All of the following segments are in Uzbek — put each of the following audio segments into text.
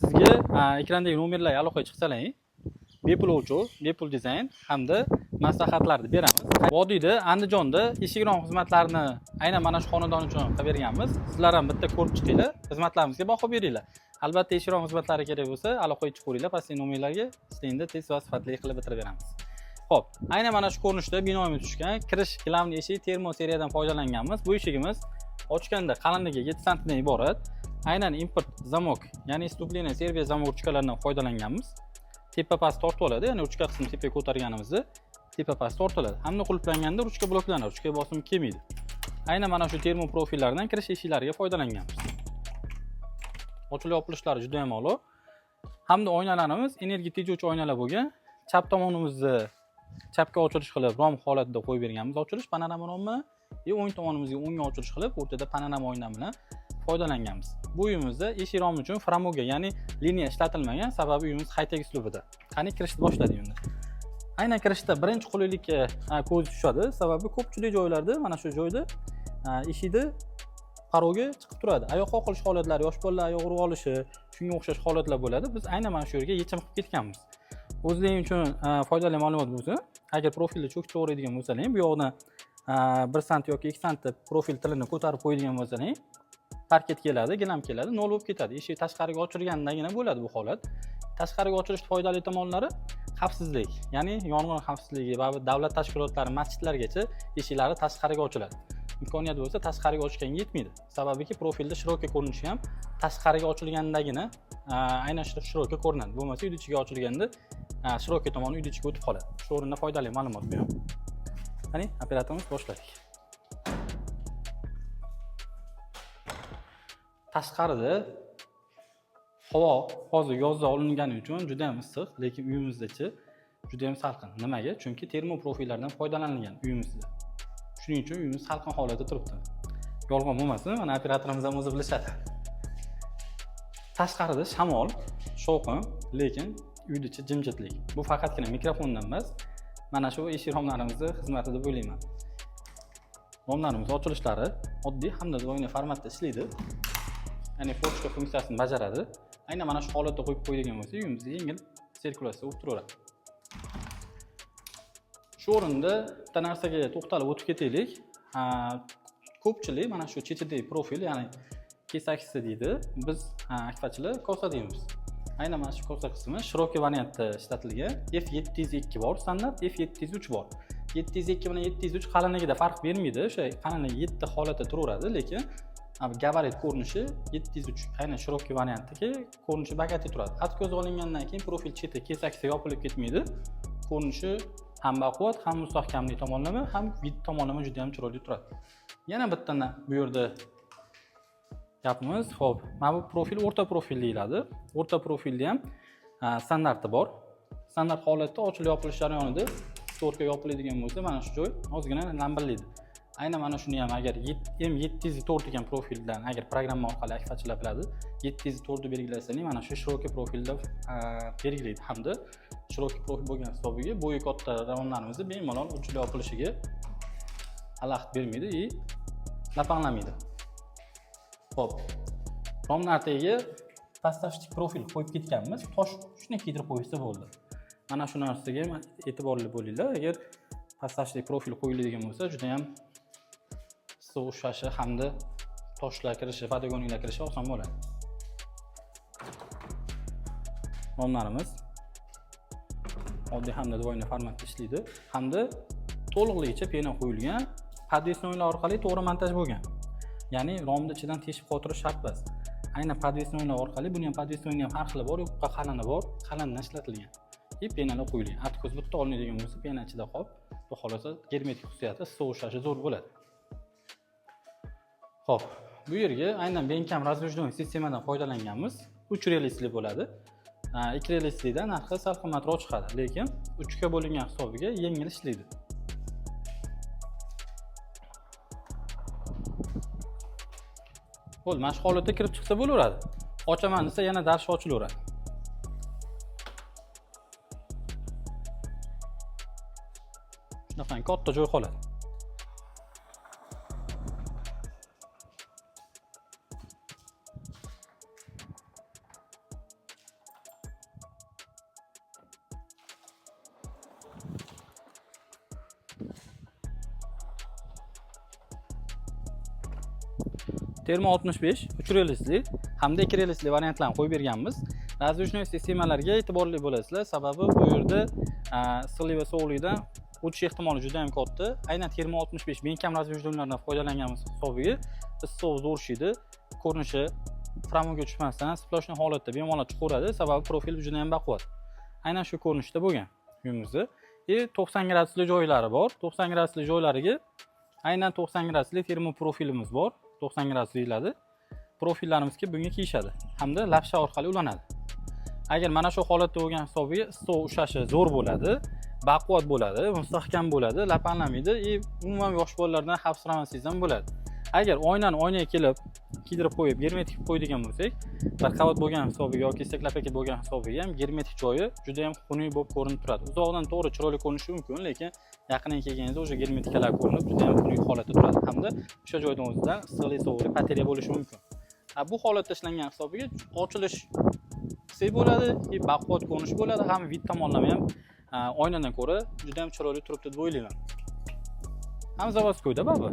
Sizga ekrandagi nomerlarga aloqaga chiqsalaring, bepul o'lchov, bepul dizayn hamda maslahatlarni beramiz. Vodiyda, Andijonda eshik-rom xizmatlarini aynan mana shu xonadon uchun qilib berganmiz. Sizlar ham bitta ko'rib chiqinglar, xizmatlarimizga baho beringlar. Albatta, eshik-rom xizmatlari kerak bo'lsa, aloqaga chiqinglar, pastdagi nomerlarga sizlarga tez va sifatli qilib bitirib beramiz. Xo'p, aynan mana shu ko'rinishda binoyimiz tushgan kirish glavniy eshik termo seriyadan foydalanganmiz. Bu eshigimiz ochganda qalinligi 7 sm dan iborat. Aynan import zamok, ya'ni stupleniya servis zamok ruchkalaridan foydalanganmiz. Tepa past tortib oladi, ya'ni ruchka qismini tepaga ko'targanimizda tepa past tortiladi. Hamda qulflanganda ruchka bloklanadi, ruchka bosimi kelmaydi. Aynan mana shu termo profillardan kirish eshiklariga foydalanganmiz. Ochilib yopilishlari juda ham a'lo. Hamda oynalarimiz energiya tejovchi oynalar bo'lgan. Chap tomonimizni chapga ochilish qilib, rom holatida qo'yib berganmiz. Ochilish panorama romni, o'ng tomonimizga o'ngga ochilish qilib, o'rtada panorama oyna bilan foydalanganmiz. Bu uyimizda eshik romi uchun framoga, ya'ni liniya ishlatilmagan, sababi uyimiz high-tech uslubida. Qani kirishni boshladik endi. Aynan kirishda birinchi qulaylikka ko'z tushadi, sababi ko'pchilik joylarda mana shu joyda eshikda paroga chiqib turadi. Oyoq qoqilish holatlari, yosh bolalar oyoq urib olishi, shunga o'xshash holatlar bo'ladi. Biz aynan mana shu yerga yechim qilib ketganmiz. O'zlaring uchun foydali ma'lumot bo'lsa, agar profilni cho'kitib o'raydigan bo'lsalaring, bu yoqdan 1 sm yoki 2 sm profil tilini ko'tarib qo'yadigan bo'lsalaring, parket keladi, gilam keladi, nol bo'lib ketadi. Eshik tashqariga ochilgandagina bo'ladi bu holat. Tashqariga ochilish foydali tomonlari xavfsizlik, ya'ni yong'in xavfsizligi va davlat tashkilotlari, masjidlargacha eshiklari tashqariga ochiladi. Imkoniyat bo'lsa tashqariga ochganga yetmaydi. Sababiki profilda shiroka ko'rinishi ham tashqariga ochilgandagina aynan shiroka ko'rinadi. Bo'lmasa uyda ichiga ochilganda shiroka tomoni uyda ichiga o'tib qoladi. Shu o'rinda foydali ma'lumot bu ham. Qani, operatorimiz boshladik. Tashqarida havo hozir yozda olingani uchun juda ham issiq, lekin uyimizdachi juda ham salqin. Nimaga? Chunki termo profillardan foydalanilgan uyimizda. Shuning uchun uyimiz salqin holatda turibdi. Yolg'on bo'lmasin, mana operatorimiz ham o'zi bilishadi. Tashqarida shamol, shovqin, lekin uydachi jimjitlik. Bu faqatgina mikrofondan emas, mana shu eshik romlarimizni xizmatida bo'layman. Romlarimiz ochilishlari oddiy hamda doimiy formatda ishlaydi. Ya'ni pochta funksiyasini bajaradi. Aynan mana shu holatda qo'yib qo'yilgan bo'lsa, uyimizda yengil sirkulyatsiya bo'lib turaveradi. Shu o'rinda bitta narsaga to'xtalib o'tib ketaylik. Ko'pchilik mana shu chetidagi profil, ya'ni kesakisi deydi. Biz akfachilar kosa deymiz. Aynan mana shu kosa qismi shiroki variantda ishlatilgan. F702 bor, standart F703 bor. 702 bilan 703 qalinligida farq bermaydi. O'sha qalinligi 7 holatda turaveradi, lekin gabarit ko'rinishi 703, aynan shiroki variantdagi ko'rinishi bakatda turadi. Xat ko'z olingandan keyin profil cheti kesakisi yopilib ketmaydi. Ko'rinishi ham baquvvat, ham mustahkamlik tomonlama, ham vid tomonlama juda ham chiroyli turadi. Yana bitta bu yerda gapimiz, xo'p, mana bu profil o'rta profil deyiladi. O'rta profilda ham standarti bor. Standart holatda ochilib yopilish jarayonida stvorka yopiladigan bo'lsa, mana shu joy ozgina lambillaydi. Aynan mana shuni ham agar M704 degan profildan agar programma orqali akfachilar biladi, 704 ni belgilasangiz mana shu shiroki profilda belgilaydi hamda shiroki profil bo'lgan hisobiga bo'yi katta romlarimizni bemalol ochilib yopilishiga xalaqit bermaydi va lapanglamaydi. Xo'p, romlar tagiga pastashlik profil qo'yib ketganmiz. Tosh shuni kiydirib qo'ysa bo'ldi. Mana shu narsaga e'tiborli bo'linglar. Agar pastashlik profil qo'yiladigan bo'lsa, juda ham suv ushlashi hamda toshlar kirishi, podogonlar kirishi oson bo'ladi. Romlarimiz oddiy hamda doimiy formatda ishlaydi. Hamda to'liqligicha pena qo'yilgan, podvesnoy o'yinlar orqali to'g'ri montaj bo'lgan. Ya'ni romni ichidan teshib qotirish shart emas. Aynan podvesnoylar orqali, buni ham podvesnoyning ham har xili bor, yo'qqa qalini bor, qalindan ishlatilgan. Penalar qo'yilgan. Atko'z bitta olinadigan bo'lsa, pena ichida qolib, bu xohlasa germetik xususiyati suv ushlashi zo'r bo'ladi. Xo'p, bu yerga aynan Benkam razvednoy sistemadan foydalanganmiz. 3 relsli bo'ladi. 2 relslidan narxi sal qimmatroq chiqadi, lekin 3 ga bo'lingan hisobiga yengil ishlaydi. Bo'ldi, mana shu holatda kirib chiqsa bo'laveradi. Ochaman desa yana darsh ochilaveradi. Shunaqa katta joy qoladi. Termo 65 3 relsli hamda 2 relsli variantlarni qo'yib berganmiz. Razdvojnoy sistemalarga e'tiborli bo'lasizlar, sababi bu yerda issiqlik va sovuqlikdan o'tish ehtimoli juda ham katta. Aynan Termo 65 benkam razdvojnoylardan foydalanganimiz hisobiga issiq zo'r ishlaydi. Ko'rinishi framoga tushmasdan sploshniy holatda bemalol chiqaveradi, sababi profil juda ham baquvvat. Aynan shu ko'rinishda bo'lgan uyimizda. 90 gradusli joylari bor. 90 gradusli joylariga aynan 90 gradusli termo profilimiz bor. 90 gradus deyiladi. Profillarimizga bunga kiyishadi hamda lapsha orqali ulanadi. Agar mana shu holatda bo'lgan hisobiga issiq ushlashi zo'r bo'ladi, baquvvat bo'ladi, mustahkam bo'ladi, lapanlamaydi. Umuman yosh bolalardan xavfsiramasligingiz ham bo'ladi. Agar oynaga kelib kiydirib qo'yib, germetik qo'yadigan bo'lsak, bir qavat bo'lgan hisobiga yoki steklopeket bo'lgan hisobiga ham germetik joyi juda ham xunuk bo'lib ko'rinib turadi. Uzoqdan to'g'ri chiroyli ko'rinishi mumkin, lekin yaqinga kelganingizda o'sha germetikalar ko'rinib juda ham xunuk holatda turadi hamda o'sha joydan o'zidan issiqlik, sovuqlik, bateriya bo'lishi mumkin. Bu holatda ishlangan hisobiga ochilish qisqa bo'ladi, baquvvat ko'rinish bo'ladi, ham vid tomonlama ham oynadan ko'ra juda ham chiroyli turibdi deb o'ylayman. Ham zavodskoyda baba.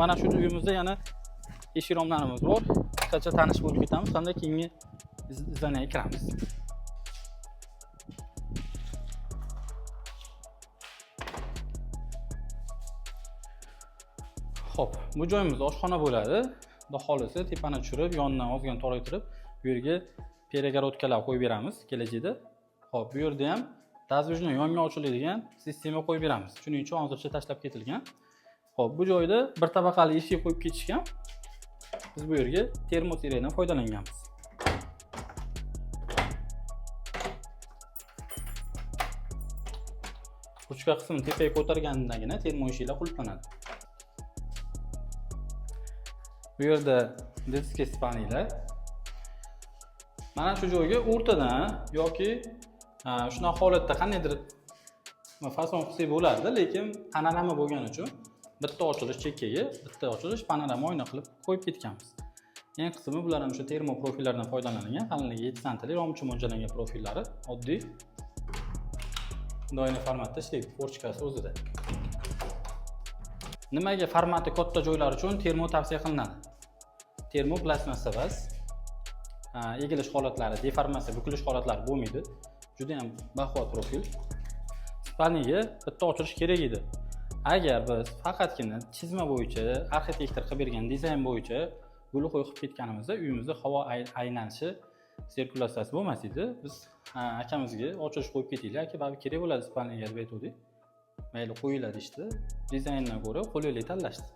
Mana shu uyimizda yana eshik romlarimiz bor. Qisqacha tanish bo'lib ketamiz, hamda keyingi izlaniga kiramiz. Xo'p, bu joyimiz oshxona bo'ladi. Xudo xolisa tepani tushirib, yonidan ozgina toraytirib, bu yerga peregorodkalar qo'yib beramiz kelajakda. Xo'p, bu yerda ham razdvojnoy yonga ochiladigan sistema qo'yib beramiz. Shuning uchun hozircha tashlab ketilgan. Xo'p, bu joyda bir tabaqali eshik qo'yib ketishgan. Biz bu yerga termoseriyadan foydalanganmiz. Ruchka qismini tepaga ko'targandagina termo eshiklar qulflanadi. Bu yerda diska spaniylar. Mana shu joyga o'rtadan yoki shunaqa holatda qandaydir fason qilsak bo'lardi, lekin panorama bo'lgani uchun bitta ochilish chekkaga, bitta ochilish panorama oyna qilib qo'yib ketganmiz. Eng qismi bular ham o'sha termo profillardan foydalanilgan, qalinligi 7 sm romcha mo'ljallangan profillari, oddiy doimiy formatda ishlaydi, forchkasi o'zida. Nimaga formati katta joylar uchun termo tavsiya qilinadi? Termo plastmassa emas. Egilish holatlari, deformatsiya, bukilish holatlari bo'lmaydi. Juda ham baquvvat profil. Spalniga bitta ochilish kerak edi. Agar biz faqatgina chizma bo'yicha, arxitektor qilib bergan dizayn bo'yicha gul qo'yib ketganimizda uyimizda havo aylanishi, sirkulyatsiyasi bo'lmas edi. Biz akamizga ochilish qo'yib ketaylik, aka, baribir kerak bo'ladi spalniga deb aytdik. Mayli qo'yiladi ishdi. Dizayndan ko'ra qo'lli tanlashdi.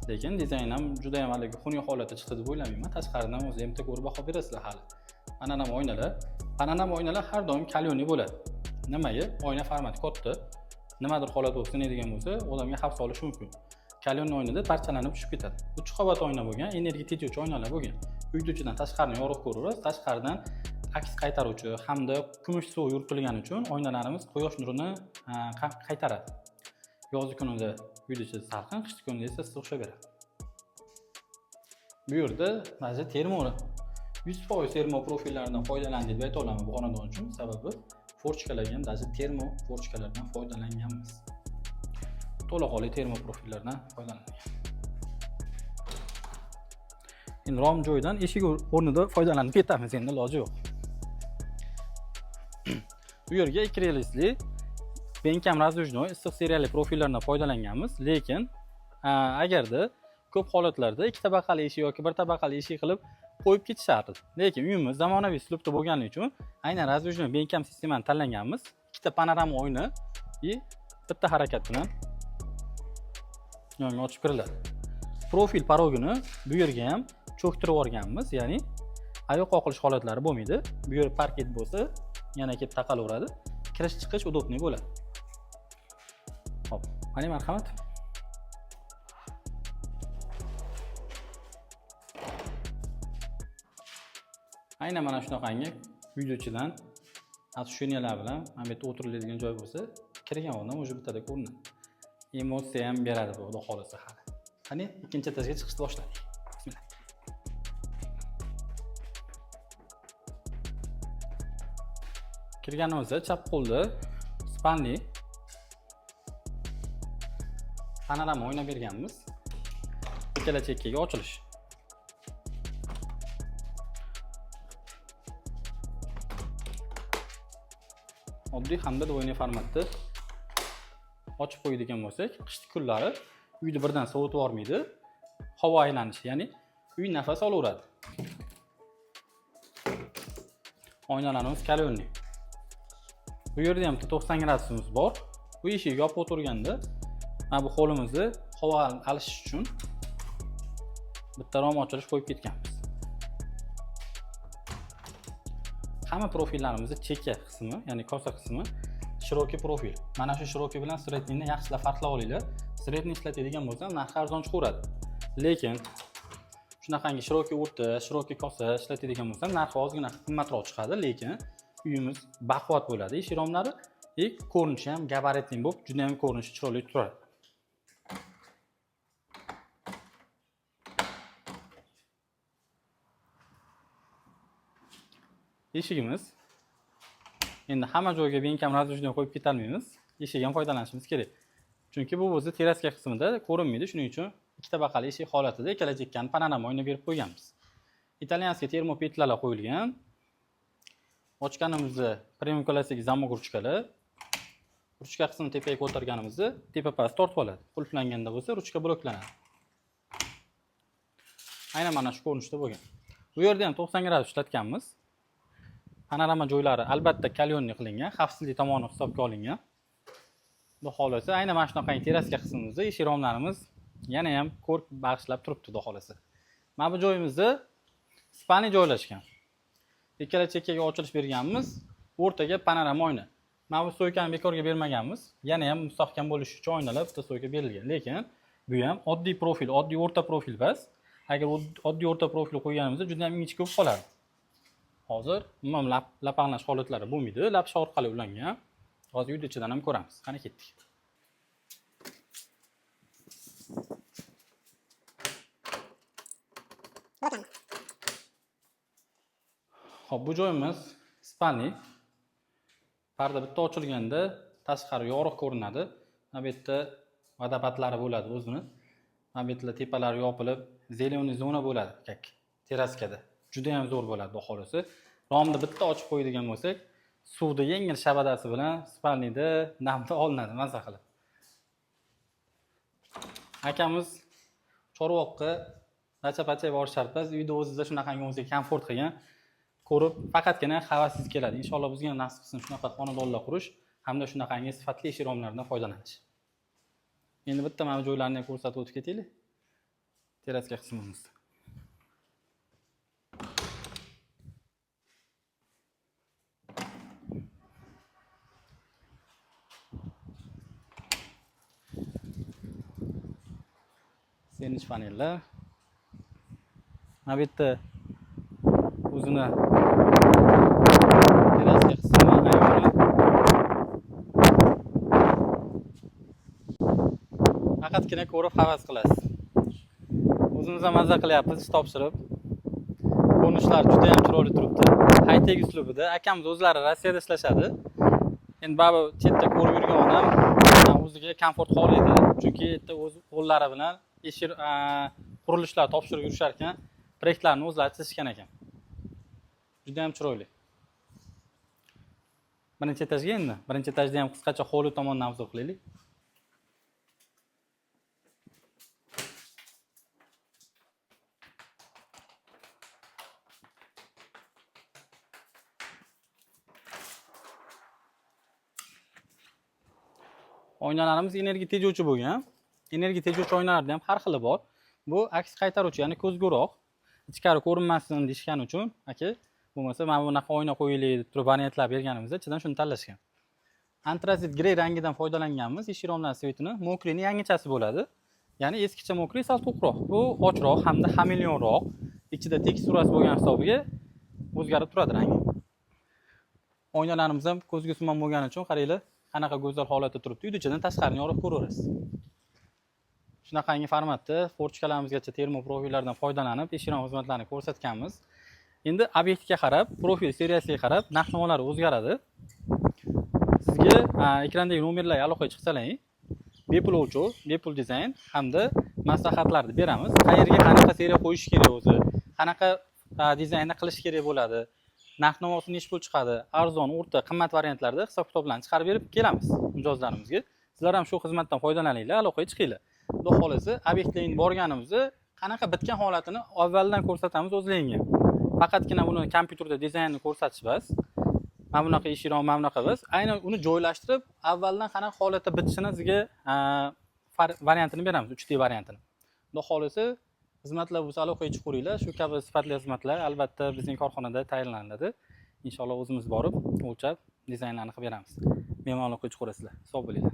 Lekin dizayn ham juda ham haligi xunuk holatda chiqdi deb o'ylamayman. Tashqaridan o'zi ham ko'rib baho berasizlar hali. Panorama oynalar har doim kalyonli bo'ladi. Nimaga? Oyna formati katta. Nimadir holat bo'lib sinadigan bo'lsa, odamga xavf solishi mumkin. Kalyon oynada parchalanib tushib ketadi. 3 qavat oyna bo'lgan, energiya tejovchi oynalar bo'lgan. Uyning ichidan tashqarini yorug' ko'rasiz, tashqaridan aks qaytaruvchi hamda kumush suv yuritilgani uchun oynalarimiz quyosh nurini qaytaradi. Yozgi kunida uyda ichida salqin, qishki kunida esa issiq ushlaveradi. Bu yerda mana termo 100% termo profillaridan foydalandik deb ayta olaman bu xonadon uchun, sababi forchkalar ham даже termo forchkalardan foydalanganmiz. To'laqonli termo profillardan foydalangan. Endi rom joydan eshik o'rnida foydalanib ketamiz, endi iloji yo'q. Bu yerga 2 relsli benkam razdvojnoy issiq seriyali profillardan foydalanganmiz, lekin agarda ko'p holatlarda 2 tabaqali eshik yoki 1 tabaqali eshik qilib qo'yib ketishardi. Lekin uyimiz zamonaviy uslubda bo'lgani uchun aynan razdvojnoy benkam sistemani tanlaganmiz. 2 ta panorama oyna va bitta harakat bilan yonga ochib kiriladi. Profil parogini bu yerga ham cho'ktirib olganmiz, ya'ni oyoq qoqilish holatlari bo'lmaydi. Bu yer parket bo'lsa, yana kelib taqalaveradi. Kirish chiqish udobniy bo'ladi. Hop, mana marhamat. Aynan mana shunaqangi uyning ichidan atshuniyalar bilan mana bu yerda o'tiriladigan joy bo'lsa, kirgan odam o'sha bittada ko'rinadi. Emotsiya ham beradi bu, xudo xolasa hali. Qani ikkinchi etajga chiqishni boshladik. Bismillah. Kirganimizda chap qo'lda spanli panorama o'ynab berganmiz. Ikkala chekkaga ochilish. oddiy hamda do'yni formatda ochib qo'yadigan bo'lsak, qishki kunlari uyni birdan sovutib yormaydi. Havo aylanishi, ya'ni uy nafas olaveradi. Oynalarimiz kalyonli. Bu yerda ham 90 gradusimiz bor. Bu eshik yopib o'tirganda, mana bu qo'limizni havo alish uchun bitta rom ochilish qo'yib ketganmiz. Hamma profillarimizni chekka qismi, ya'ni kosa qismi shirokiy profil. Mana shu shirokiy bilan sredniyni yaxshilab farqlab olinglar. Sredniy ishlatadigan bo'lsam, narxi arzon chiqaveradi. Lekin shunaqangi shirokiy o'rta, shirokiy kosa ishlatadigan bo'lsam, narxi ozgina qimmatroq chiqadi, lekin uyimiz baquvvat bo'ladi. Eshik romlari ko'rinishi ham gabaritli bo'lib, juda ham ko'rinishi chiroyli turadi. Eshigimiz endi hamma joyga benkam razvrishdan qo'yib ketolmaymiz. Eshik ham foydalanishimiz kerak. Chunki bu o'zi teraska qismida ko'rinmaydi, shuning uchun ikkita baqali eshik holatida ikkala chekkani panorama oyna berib qo'yganmiz. Italyanskiy termopetlalar qo'yilgan. Ochganimizda premium klassik zamok ruchkali. Ruchka qismini tepaga ko'targanimizda tepa past tortib oladi. Qulflanganda bo'lsa ruchka bloklanadi. Aynan mana shu ko'rinishda bo'lgan. Bu yerda ham 90 gradus ishlatganmiz. Panorama joylari albatta kalyonli qilingan, xavfsizlik tomoni hisobga olingan. Xudo xolasa, aynan mana shunaqangi teraska qismimizda eshik romlarimiz yana ham ko'rk bag'ishlab turibdi, xudo xolasa. Mana bu joyimizda spalni joylashgan. Ikkala chekkaga ochilish berganmiz, o'rtaga panorama oyna. Mana bu stoykani bekorga bermaganmiz. Yana ham mustahkam bo'lish uchun oynalar bitta stoyka berilgan. Lekin bu ham oddiy profil, oddiy o'rta profil bas. Agar oddiy o'rta profil qo'yganimizda juda ham ingichka bo'lib qolardi. Hozir umuman lapaqlash holatlari bo'lmaydi. Lapsha orqali ulangan. Hozir uyda ichidan ham ko'ramiz. Qani ketdik. Xo'p, bu joyimiz spalni. Parda bitta ochilganda tashqari yorug' ko'rinadi. Mana bu yerda vodopadlari bo'ladi o'zini. Mana bu yerda tepalari yopilib, zeleniy zona bo'ladi, kak teraskada. Juda ham zo'r bo'ladi bu xolasi. Romni bitta ochib qo'yadigan bo'lsak, suvni yengil shabadasi bilan spalnida namda olinadi maza qilib. Akamiz Chorvoqqa nacha-pacha borishardi. Uyda o'zingizda shunaqangi o'zingizga komfort qilgan, ko'rib faqatgina havassiz keladi. Inshaalloh bizga nasib qilsin shunaqa xonadonlar qurish hamda shunaqangi sifatli eshik romlaridan foydalanish. Endi bitta mana bu joylarni ko'rsatib o'tib ketaylik. Teraska qismimizda. Senish panellar. Mana bu yerda o'zini teraska qismi ayvoni. Faqatgina ko'rib havas qilasiz. O'zimiz ham mazza qilyapmiz, ish topshirib. Ko'rinishlar juda ham chiroyli turibdi. High-tech uslubida. Akamiz o'zlari Rossiyada ishlashadi. Endi baribir chetda ko'rib yurgan odam o'ziga komfort xohlaydi. Chunki yerda o'z qo'llari bilan eshik qurilishlar topshirib yurishar ekan, proyektlarni o'zlari chizishgan ekan. Juda ham chiroyli. Birinchi etajga endi, birinchi etajda ham qisqacha hovli tomondan obzor qilaylik. Oynalarimiz energiya tejovchi bo'lgan. Energiya tejovchi oynalarda ham har xili bor. Bu aks qaytaruvchi, ya'ni ko'zguroq. Ichkari ko'rinmasin deyishgan uchun, aka, bo'lmasa mana bunaqa oyna qo'yilaydi, turib variantlar berganimizda ichidan shuni tanlashgan. Antrazit grey rangidan foydalanganmiz. Eshik romlar svetini mokrining yangichasi bo'ladi. Ya'ni eskicha mokri sal to'qroq. Bu ochroq hamda xameleonroq, ichida teksturasi bo'lgan hisobiga o'zgarib turadi rangi. Oynalarimiz ham ko'zga simon bo'lgani uchun qaranglar, qanaqa go'zal holatda turibdi. Uyda ichidan tashqarini yorib ko'raverasiz. Shunaqangi formatda forchkalarimizgacha termoprofillardan foydalanib, eshik rom xizmatlarini ko'rsatganmiz. Endi obyektga qarab, profil seriyasiga qarab, narx-navolar o'zgaradi. Sizga ekrandagi nomerlarga aloqaga chiqsalaring, bepul o'lchov, bepul dizayn hamda maslahatlarni beramiz. Qayerga qanaqa seriya qo'yish kerak o'zi, qanaqa dizaynni qilish kerak bo'ladi. narx navosini nechi pul chiqadi, arzon, o'rta, qimmat variantlarda hisob kitoblarni chiqarib berib kelamiz mijozlarimizga. Sizlar ham shu xizmatdan foydalaninglar, aloqaga chiqinglar. Xudo xolasa, obyektlarga borganimizda qanaqa bitgan holatini avvaldan ko'rsatamiz o'zlaringga. Faqatgina uni kompyuterda dizaynni ko'rsatish emas. Mana bunaqa eshikron, mana bunaqa emas. Aynan uni joylashtirib, avvaldan qanaqa holatda bitishini sizga variantini beramiz, 3D variantini. Xudo xolasa, xizmatlar bo'lsa aloqaga chiqinglar. Shu kabi sifatli xizmatlar albatta bizning korxonada tayyorlanadi. Inshaalloh o'zimiz borib, o'lchab, dizaynlarni qilib beramiz. Bemalol aloqaga chiqaverasizlar. Sog' bo'linglar.